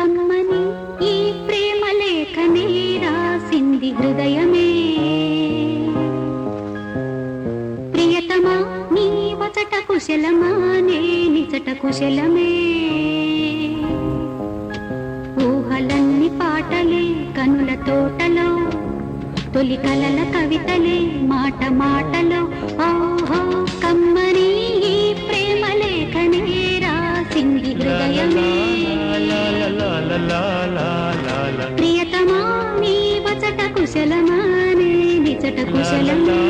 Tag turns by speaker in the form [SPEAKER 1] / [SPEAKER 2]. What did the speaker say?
[SPEAKER 1] కమ్మని ఈ ప్రేమ లేఖనే రాసింది హృదయమే. ప్రియతమా నీ వచట కుశలమా నే నిచట కుశలమే. ఊహలన్ని పాటలే కనుల తోటలో, తొలి కలల కవితలే మాట మాటలో. ఓహో కమ్మని ఈ ప్రేమ లేఖనే రాసింది హృదయమే. ప్రియతమా నీ వచట కుశలమా నే నిచట కుశలమే.